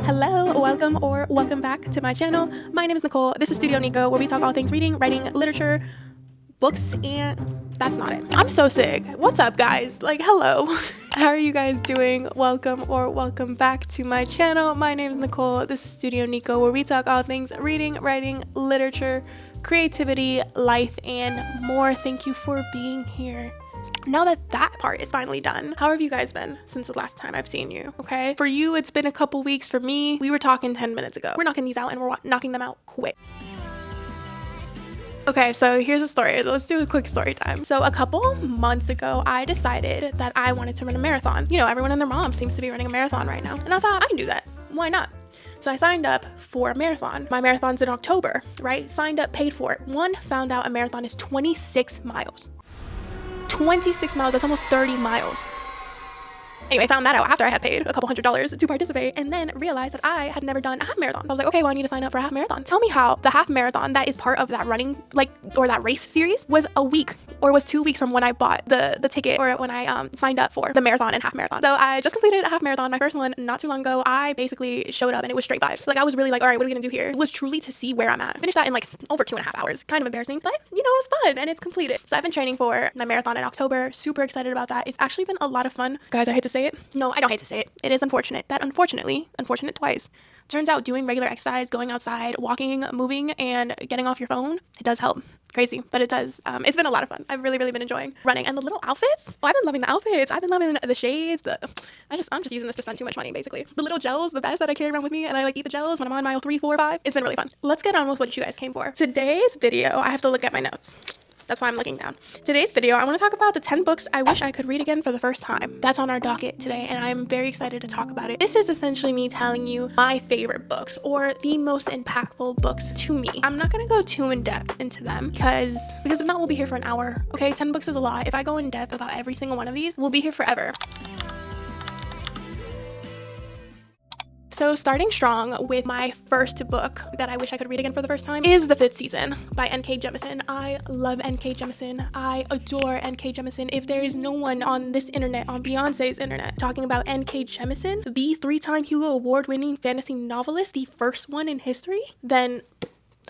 Hello, welcome back to my channel. My name is Nicole. This is StudiioNico, where we talk all things reading, writing, literature, books, and that's not it. I'm so sick. What's up, guys? Like, hello. How are you guys doing? Welcome back to my channel. My name is Nicole. This is StudiioNico, where we talk all things reading, writing, literature, creativity, life, and more. Thank you for being here. Now that part is finally done, how have you guys been since the last time I've seen you? Okay, for you it's been a couple weeks. For me, we were talking 10 minutes ago. We're knocking these out, and we're knocking them out quick. Okay, so here's a story. Let's do a quick story time. So a couple months ago, I decided that I wanted to run a marathon. You know, everyone and their mom seems to be running a marathon right now, and I thought I can do that. Why not? So I signed up for a marathon. My marathon's in October, right? Signed up, paid for it. Found out a marathon is 26 miles. 26 miles, that's almost 30 miles. Anyway, found that out after I had paid a couple $100s to participate, and then realized that I had never done a half marathon. I was like, okay, well, I need to sign up for a half marathon. Tell me how the half marathon that is part of that running, or that race series, was a week or was 2 weeks from when I bought the ticket, or when I signed up for the marathon and half marathon. So I just completed a half marathon, my first one, not too long ago. I basically showed up and it was straight vibes. Like, I was really like, all right, what are we gonna do here? It was truly to see where I'm at. Finished that in like over 2.5 hours. Kind of embarrassing, but you know, it was fun and it's completed. So I've been training for my marathon in October. Super excited about that. It's actually been a lot of fun. Guys, I hate to say it. No, I don't hate to say it. It is unfortunate that unfortunate twice. Turns out doing regular exercise, going outside, walking, moving, and getting off your phone, it does help. Crazy, but it does. It's been a lot of fun. I've really been enjoying running. And the little outfits, oh, I've been loving the outfits. I've been loving the shades. I'm just using this to spend too much money, basically. The little gels, the vest that I carry around with me, and I like eat the gels when I'm on mile 3, 4, 5. It's been really fun. Let's get on with what you guys came for. Today's video, I have to look at my notes. That's why I'm looking down. Today's video, I want to talk about the 10 books I wish I could read again for the first time. That's on our docket today, and I'm very excited to talk about it. This is essentially me telling you my favorite books, or the most impactful books to me. I'm not going to go too in depth into them because if not, we'll be here for an hour. Okay, 10 books is a lot. If I go in depth about every single one of these, we'll be here forever. So starting strong with my first book that I wish I could read again for the first time is The Fifth Season by N.K. Jemisin. I love N.K. Jemisin. I adore N.K. Jemisin. If there is no one on this internet, on Beyonce's internet, talking about N.K. Jemisin, the 3-time Hugo Award-winning fantasy novelist, the first one in history, then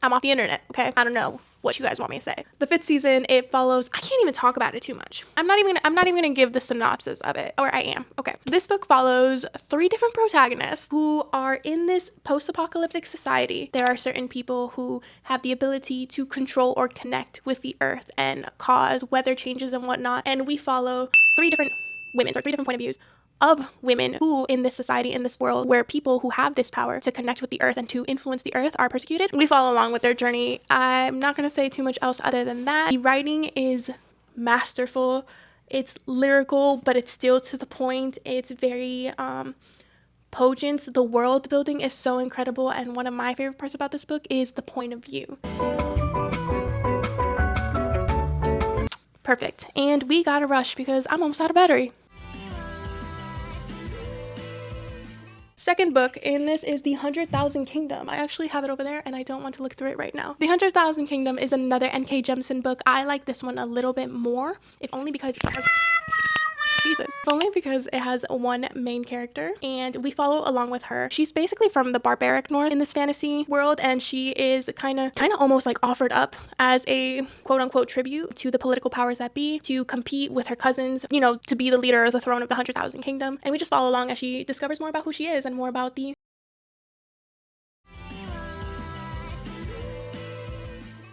I'm off the internet, okay? I don't know what you guys want me to say. The Fifth Season, it follows, I can't even talk about it too much. I'm not even gonna give the synopsis of it, or I am, okay. This book follows 3 different protagonists who are in this post-apocalyptic society. There are certain people who have the ability to control or connect with the earth and cause weather changes and whatnot, and we follow 3 different women, or 3 different point of views of women who, in this society, in this world, where people who have this power to connect with the earth and to influence the earth are persecuted. We follow along with their journey. I'm not going to say too much else other than that. The writing is masterful. It's lyrical, but it's still to the point. It's very potent. The world building is so incredible, and one of my favorite parts about this book is the point of view. Perfect. And we gotta rush because I'm almost out of battery. Second book in this is The 100,000 Kingdom. I actually have it over there and I don't want to look through it right now. The 100,000 Kingdom is another N.K. Jemisin book. I like this one a little bit more, if only because it has one main character and we follow along with her. She's basically from the barbaric north in this fantasy world, and she is kind of almost like offered up as a quote-unquote tribute to the political powers that be to compete with her cousins, you know, to be the leader of the throne of the 100,000 Kingdom. And we just follow along as she discovers more about who she is and more about the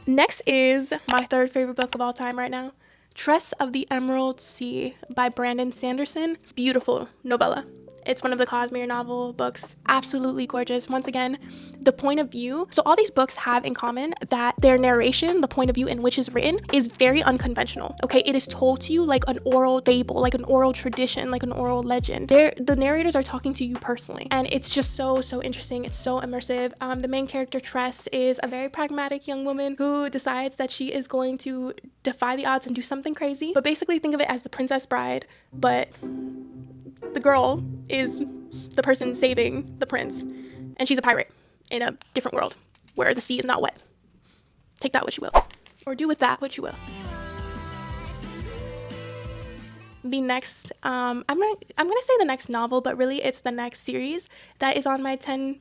Next is my third favorite book of all time right now, Tress of the Emerald Sea by Sanderson. Beautiful novella. It's one of the Cosmere novel books. Absolutely gorgeous. Once again, the point of view. So all these books have in common that their narration, the point of view in which is written, is very unconventional. Okay, it is told to you like an oral fable, like an oral tradition, like an oral legend. The narrators are talking to you personally, and it's just so interesting. It's so immersive. The main character, Tress, is a very pragmatic young woman who decides that she is going to defy the odds and do something crazy. But basically think of it as the Princess Bride, but the girl is the person saving the prince, and she's a pirate in a different world where the sea is not wet. Take that what you will, or do with that what you will. the next I'm gonna say the next novel, but really it's the next series that is on my 10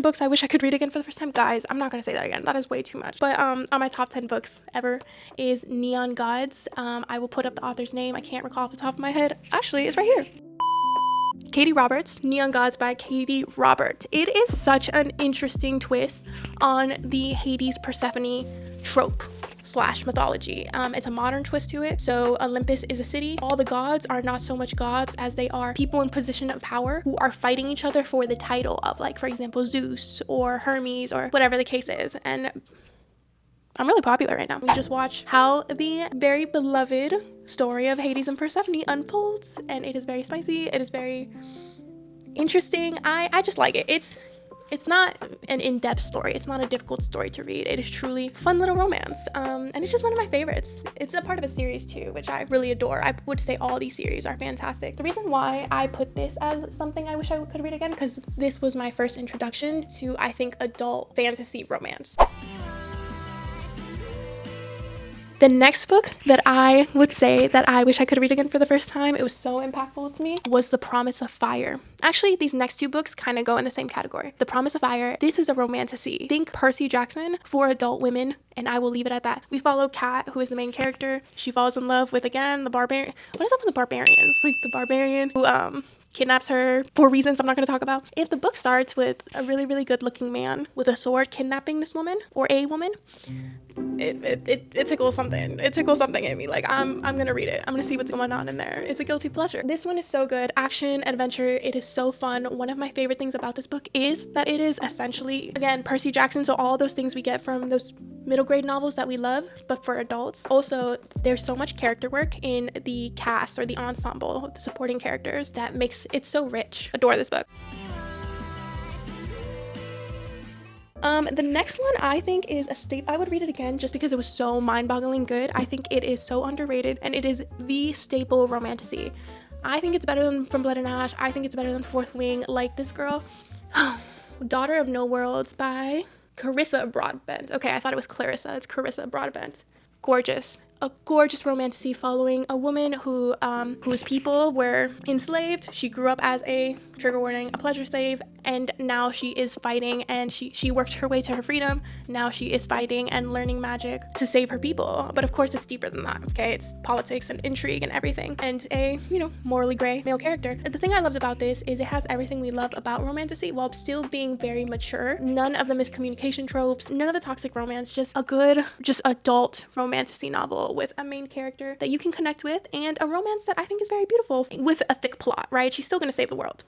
books I wish I could read again for the first time. Guys, I'm not gonna say that again, that is way too much. But on my top 10 books ever is Neon Gods. I will put up the author's name. I can't recall off the top of my head. Actually, it's right here. Katie Roberts, Neon Gods by Katie Roberts. It is such an interesting twist on the Hades Persephone trope / mythology. It's a modern twist to it. So Olympus is a city. All the gods are not so much gods as they are people in position of power who are fighting each other for the title of, like, for example, Zeus or Hermes or whatever the case is. And I'm really popular right now. We just watch how the very beloved story of Hades and Persephone unfolds, and it is very spicy. It is very interesting. I just like it. It's not an in-depth story. It's not a difficult story to read. It is truly fun little romance. And it's just one of my favorites. It's a part of a series too, which I really adore. I would say all these series are fantastic. The reason why I put this as something I wish I could read again, because this was my first introduction to, I think, adult fantasy romance. The next book that I would say that I wish I could read again for the first time, it was so impactful to me, was The Promise of Fire. Actually, these next two books kind of go in the same category. The Promise of Fire, this is a romantasy. Think Percy Jackson for adult women, and I will leave it at that. We follow Kat, who is the main character. She falls in love with, again, the barbarian. What is up with the barbarians? Like, the barbarian who, kidnaps her for reasons I'm not going to talk about. If the book starts with a really, really good looking man with a sword kidnapping this woman or a woman, it tickles something. It tickles something in me. Like, I'm going to read it. I'm going to see what's going on in there. It's a guilty pleasure. This one is so good. Action, adventure. It is so fun. One of my favorite things about this book is that it is essentially, again, Percy Jackson. So all those things we get from those middle grade novels that we love, but for adults. Also, there's so much character work in the cast or the ensemble, the supporting characters, that makes it so rich. Adore this book. The next one I think is a staple. I would read it again just because it was so mind-boggling good. I think it is so underrated, and it is the staple romantasy. I think it's better than From Blood and Ash. I think it's better than Fourth Wing. Like, this girl, Daughter of No Worlds by Clarissa Broadbent. Okay, I thought it was Clarissa. It's Clarissa Broadbent. Gorgeous. A gorgeous romantasy following a woman whose people were enslaved. She grew up as a, trigger warning, a pleasure slave, and now she is fighting, and she worked her way to her freedom. Now she is fighting and learning magic to save her people. But of course it's deeper than that, okay? It's politics and intrigue and everything, and a, morally gray male character. The thing I loved about this is it has everything we love about romantasy while still being very mature. None of the miscommunication tropes, none of the toxic romance, just a good, just adult romantasy novel with a main character that you can connect with, and a romance that I think is very beautiful with a thick plot, right? She's still gonna save the world.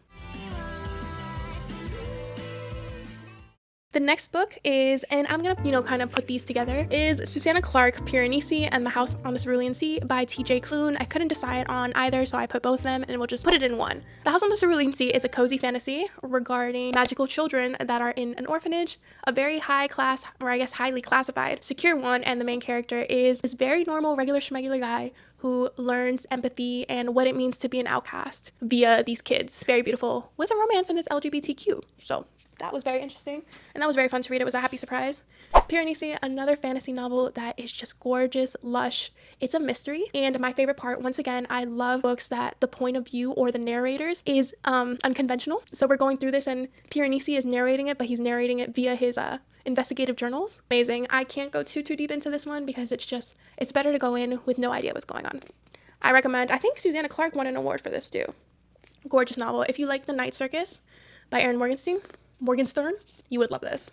The next book is, and I'm gonna, kind of put these together, is Susanna Clarke, Piranesi and the House on the Cerulean Sea by TJ Klune. I couldn't decide on either, so I put both of them, and we'll just put it in one. The House on the Cerulean Sea is a cozy fantasy regarding magical children that are in an orphanage, a very high class, or I guess highly classified, secure one, and the main character is this very normal, regular schmegular guy who learns empathy and what it means to be an outcast via these kids. Very beautiful, with a romance, and it's LGBTQ, so that was very interesting, and that was very fun to read. It was a happy surprise. Piranesi, another fantasy novel that is just gorgeous, lush. It's a mystery, and my favorite part, once again, I love books that the point of view or the narrators is unconventional. So we're going through this, and Piranesi is narrating it, but he's narrating it via his investigative journals. Amazing. I can't go too deep into this one because it's better to go in with no idea what's going on. I recommend. I think Susanna Clarke won an award for this too. Gorgeous novel. If you like The Night Circus by Erin Morgenstern, you would love this.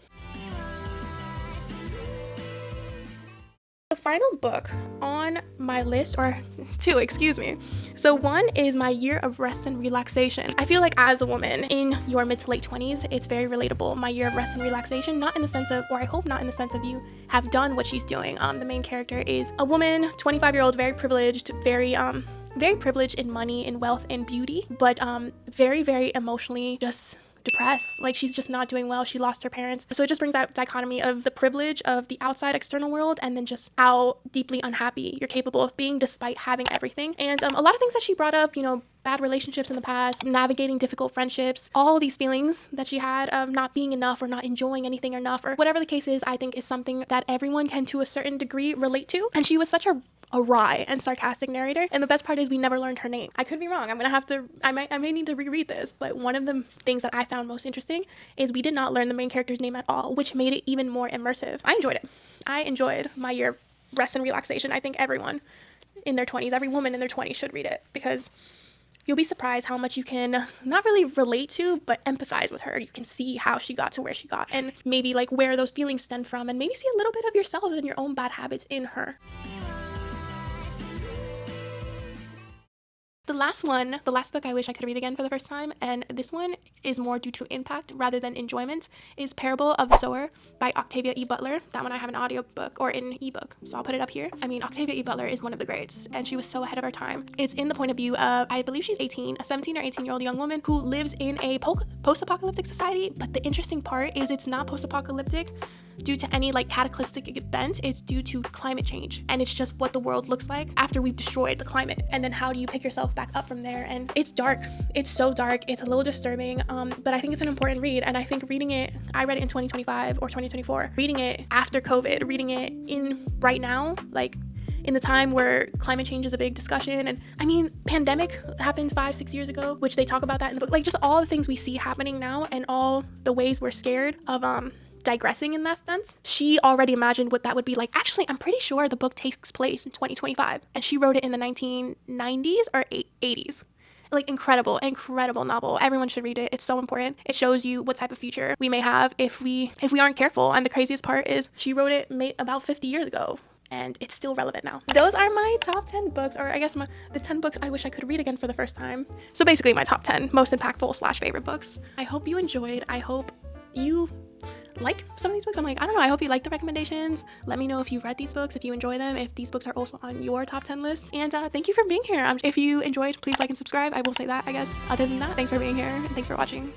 The final book on my list, or two, excuse me. So one is My Year of Rest and Relaxation. I feel like as a woman in your mid to late 20s, it's very relatable. My Year of Rest and Relaxation, not in the sense of, or I hope not in the sense of you have done what she's doing. The main character is a woman, 25-year-old, very privileged, very privileged in money, in wealth, and beauty, but very, very emotionally just depressed. Like, she's just not doing well. She lost her parents. So it just brings that dichotomy of the privilege of the outside external world, and then just how deeply unhappy you're capable of being despite having everything. And a lot of things that she brought up, bad relationships in the past, navigating difficult friendships, all these feelings that she had of not being enough or not enjoying anything enough, or whatever the case is, I think is something that everyone can to a certain degree relate to. And she was such a a wry and sarcastic narrator. And the best part is we never learned her name. I could be wrong. I may need to reread this, but one of the things that I found most interesting is we did not learn the main character's name at all, which made it even more immersive. I enjoyed it. I enjoyed my year of rest and relaxation. I think everyone in their 20s, every woman in their 20s should read it, because you'll be surprised how much you can not really relate to, but empathize with her. You can see how she got to where she got, and maybe like where those feelings stem from, and maybe see a little bit of yourself and your own bad habits in her. The last book I wish I could read again for the first time, and this one is more due to impact rather than enjoyment, is Parable of the Sower by Octavia E. Butler. That one I have an audiobook or an ebook, so I'll put it up here. I mean, Octavia E. Butler is one of the greats, and she was so ahead of her time. It's in the point of view of, I believe she's 18, a 17 or 18-year-old young woman who lives in a post-apocalyptic society, but the interesting part is it's not post-apocalyptic due to any like cataclysmic event. It's due to climate change, and it's just what the world looks like after we've destroyed the climate, and then how do you pick yourself back up from there. And it's dark. It's so dark. It's a little disturbing, but I think it's an important read. And I think reading it, I read it in 2025 or 2024, reading it after COVID, reading it in right now, like in the time where climate change is a big discussion. And I mean, pandemic happened 5-6 years ago, which they talk about that in the book, like just all the things we see happening now and all the ways we're scared of digressing in that sense. She already imagined what that would be like. Actually, I'm pretty sure the book takes place in 2025, and she wrote it in the 1990s or 80s. Like incredible novel. Everyone should read it. It's so important. It shows you what type of future we may have if we aren't careful. And the craziest part is she wrote it about 50 years ago, and it's still relevant now. Those are my top 10 books, or I guess the 10 books I wish I could read again for the first time. So basically my top 10 most impactful / favorite books. I hope you enjoyed. I hope you like some of these books. I don't know, I hope you like the recommendations. Let me know if you've read these books, if you enjoy them, if these books are also on your top 10 list. And thank you for being here. If you enjoyed, please like and subscribe. I will say that, I guess. Other than that, thanks for being here and thanks for watching.